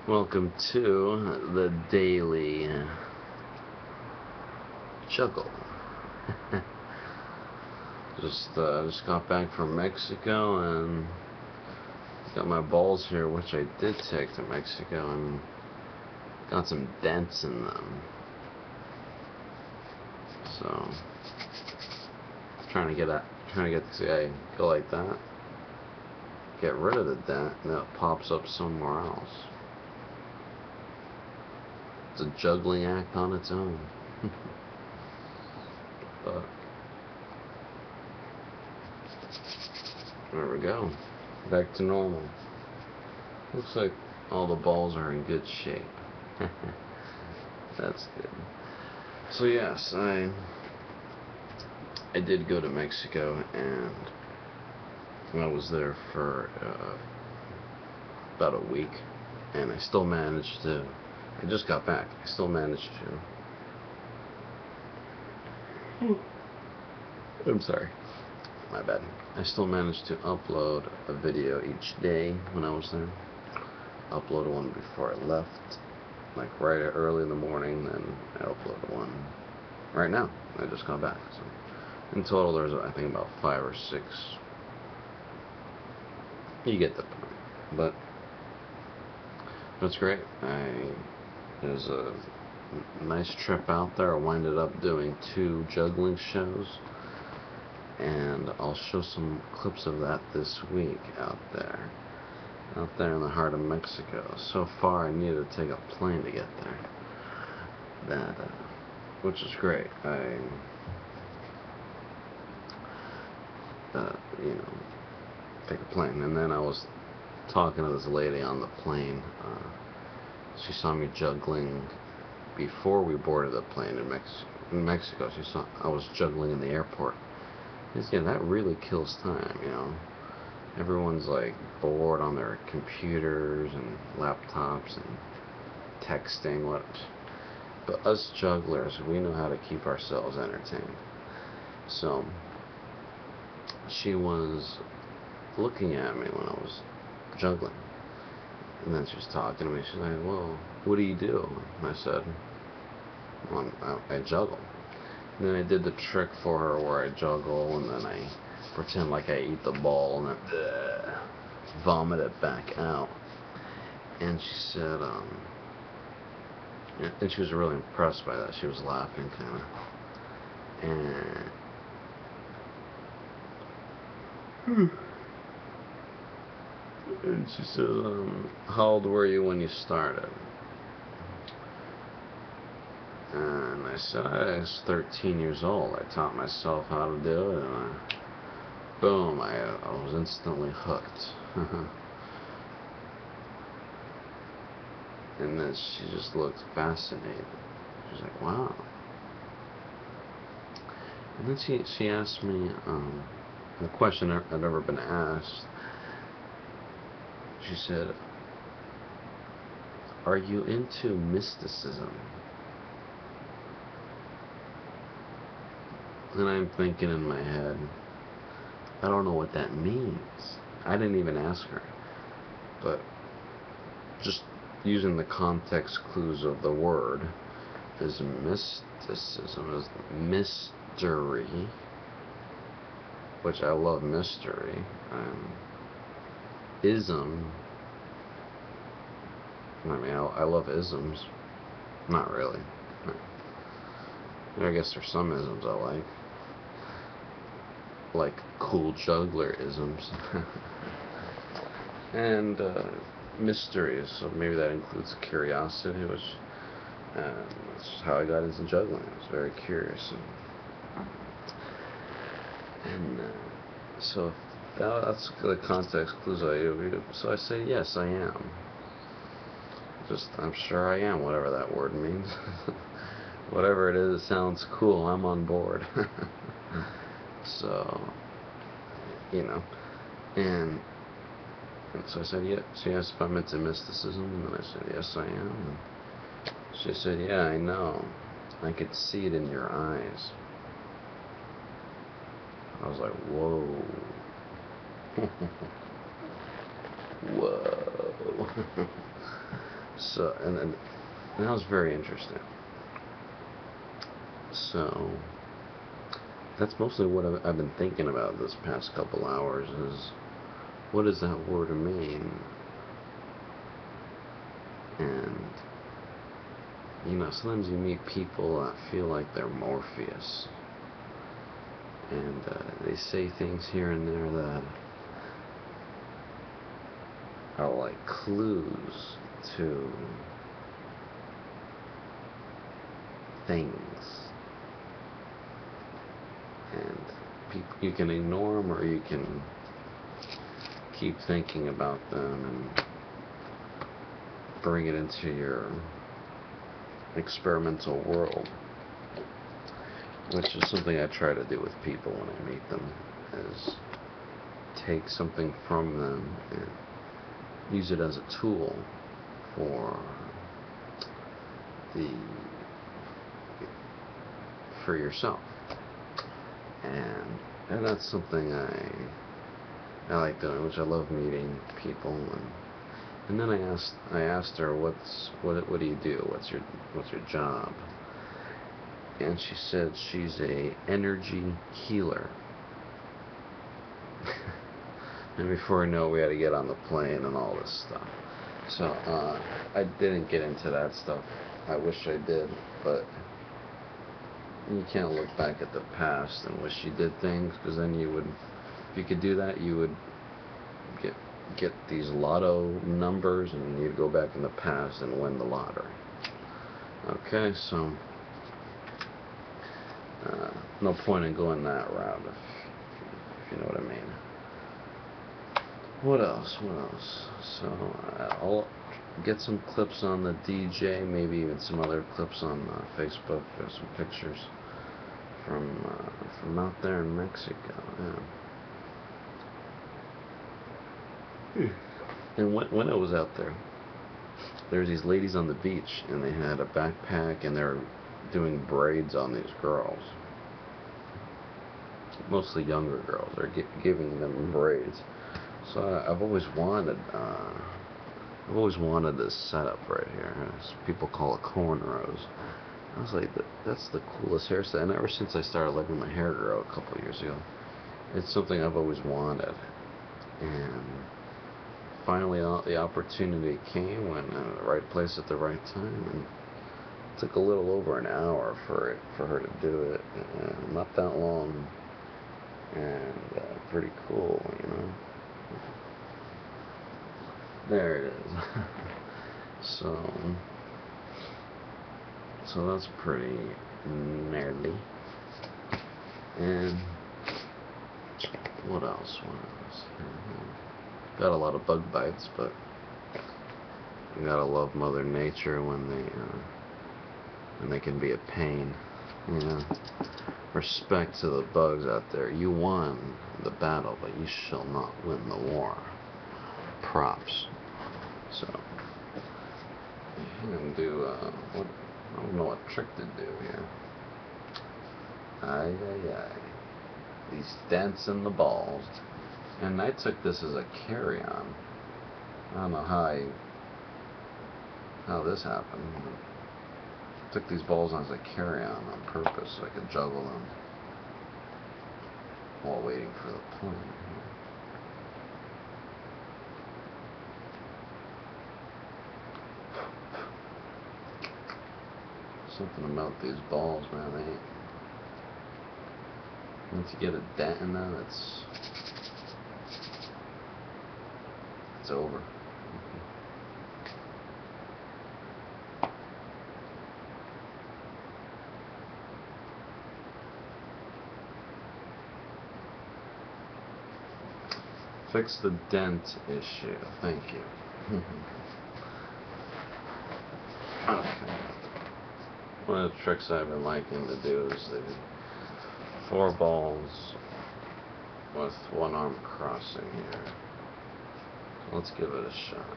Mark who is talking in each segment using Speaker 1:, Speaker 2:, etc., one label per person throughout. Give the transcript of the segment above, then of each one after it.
Speaker 1: Welcome to the Daily Juggle. just got back from Mexico and got my balls here, which I did take to Mexico, and got some dents in them. So trying to get this guy go like that, get rid of the dent, and then it pops up somewhere else. It's a juggling act on its own. But there we go. Back to normal. Looks like all the balls are in good shape. That's good. So yes, I did go to Mexico, and I was there for about a week, and I still managed to. I just got back. I still managed to. I'm sorry. My bad. I still managed to upload a video each day when I was there. Uploaded one before I left, like right early in the morning. Then I uploaded one right now. I just got back. So in total, there's I think about 5 or 6. You get the point. But that's great. It was a nice trip out there. I winded up doing 2 juggling shows, and I'll show some clips of that this week out there in the heart of Mexico. So far, I needed to take a plane to get there. Which is great. Take a plane, and then I was talking to this lady on the plane. She saw me juggling before we boarded the plane in Mexico. She saw I was juggling in the airport. Yeah, that really kills time, Everyone's like bored on their computers and laptops and texting. But us jugglers, we know how to keep ourselves entertained. So she was looking at me when I was juggling. And then she was talking to me. She's like, "Well, what do you do?" And I said, "Well, I juggle." And then I did the trick for her where I juggle, and then I pretend like I eat the ball, and then vomit it back out. And she said, and she was really impressed by that. She was laughing, kind of. And she said, "How old were you when you started?" And I said, "I was 13 years old. I taught myself how to do it, and boom, I was instantly hooked." And then she just looked fascinated. She's like, "Wow." And then she asked me a question I'd never been asked. She said, "Are you into mysticism?" And I'm thinking in my head, I don't know what that means. I didn't even ask her. But just using the context clues of the word, is mysticism, is mystery, which I love mystery. Ism, I love isms. Not really. I guess there's some isms I like cool juggler isms. And mysteries, so maybe that includes curiosity, which that's just how I got into juggling. I was very curious, and so that's the context clues I use. So I say yes, I am. I'm sure I am, whatever that word means. Whatever it is, it sounds cool. I'm on board. So, and so I said, yeah. She asked if I'm into mysticism, and then I said, yes, I am. And she said, yeah, I know. I could see it in your eyes. I was like, whoa. Whoa. So, and that was very interesting. So, that's mostly what I've been thinking about this past couple hours is, what does that word mean? And, you know, sometimes you meet people that feel like they're Morpheus. And they say things here and there that are like clues to things. And you can ignore them or you can keep thinking about them and bring it into your experimental world, which is something I try to do with people when I meet them, is take something from them and use it as a tool for yourself. And that's something I like doing, which I love meeting people. And then I asked her, what do you do? What's your job? And she said she's a energy healer. And before I know it, we had to get on the plane and all this stuff. So I didn't get into that stuff. I wish I did, but you can't look back at the past and wish you did things, because then you would, if you could do that, you would get these lotto numbers and you'd go back in the past and win the lottery. Okay, so no point in going that route, if you know what I mean. What else? So I'll get some clips on the DJ, maybe even some other clips on Facebook, some pictures from out there in Mexico. Yeah. And when I was out there were these ladies on the beach, and they had a backpack, and they're doing braids on these girls, mostly younger girls. They're giving them braids. So I've always wanted this setup right here. People call it cornrows. I was like, that's the coolest hairstyle. And ever since I started letting my hair grow a couple of years ago, it's something I've always wanted. And finally, the opportunity came when the right place at the right time. And it took a little over an hour for her to do it. Not that long, and pretty cool, you know. There it is. So that's pretty nerdy. And what else? Got a lot of bug bites, but you gotta love Mother Nature when they can be a pain. You know, respect to the bugs out there. You won the battle, but you shall not win the war. Props. So I'm gonna do I don't know what trick to do here. Ay. These dents in the balls. And I took this as a carry-on. I don't know how this happened. I took these balls as a carry-on on purpose so I could juggle them while waiting for the plane. Something about these balls, man. Once you get a dent in them, it's over. Fix the dent issue. Thank you. Okay. One of the tricks I've been liking to do is the 4 balls with one arm crossing here. So let's give it a shot.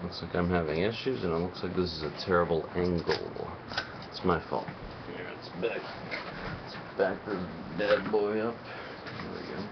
Speaker 1: Looks like I'm having issues, and it looks like this is a terrible angle. It's my fault. Here, it's back. Let's back this bad boy up. There we go.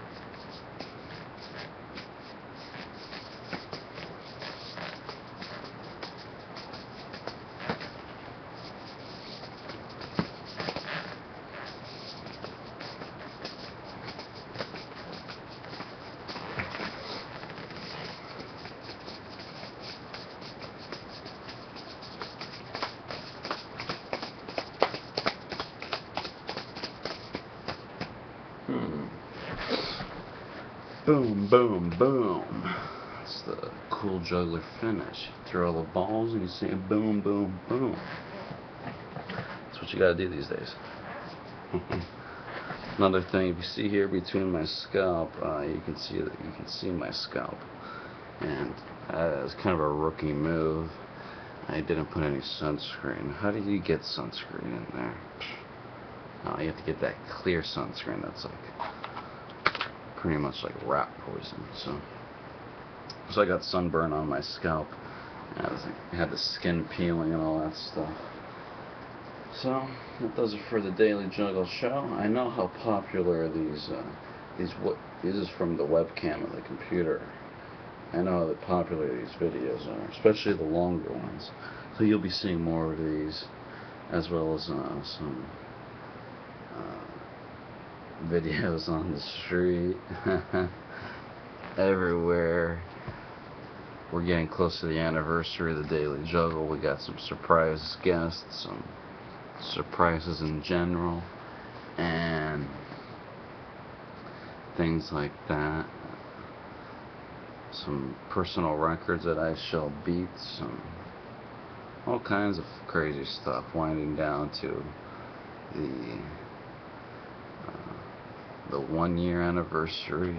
Speaker 1: Boom, boom, boom. That's the cool juggler finish. You throw the balls and you say boom, boom, boom. That's what you gotta do these days. Another thing, if you see here between my scalp, you can see my scalp, and it's kind of a rookie move. I didn't put any sunscreen. How do you get sunscreen in there? Oh, you have to get that clear sunscreen that's like pretty much like rat poison. So I got sunburn on my scalp. I had the skin peeling and all that stuff. So that does it for the Daily Juggle show. I know how popular these is from the webcam of the computer. I know how popular these videos are, especially the longer ones. So you'll be seeing more of these, as well as some videos on the street. Everywhere. We're getting close to the anniversary of the Daily Juggle. We got some surprise guests, some surprises in general, and things like that. Some personal records that I shall beat, all kinds of crazy stuff, winding down to the 1 year anniversary,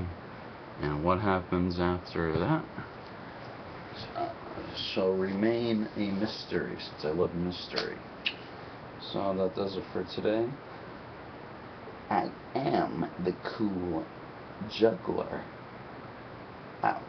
Speaker 1: and what happens after that shall remain a mystery, since I love mystery. So that does it for today. I am the cool juggler. Out.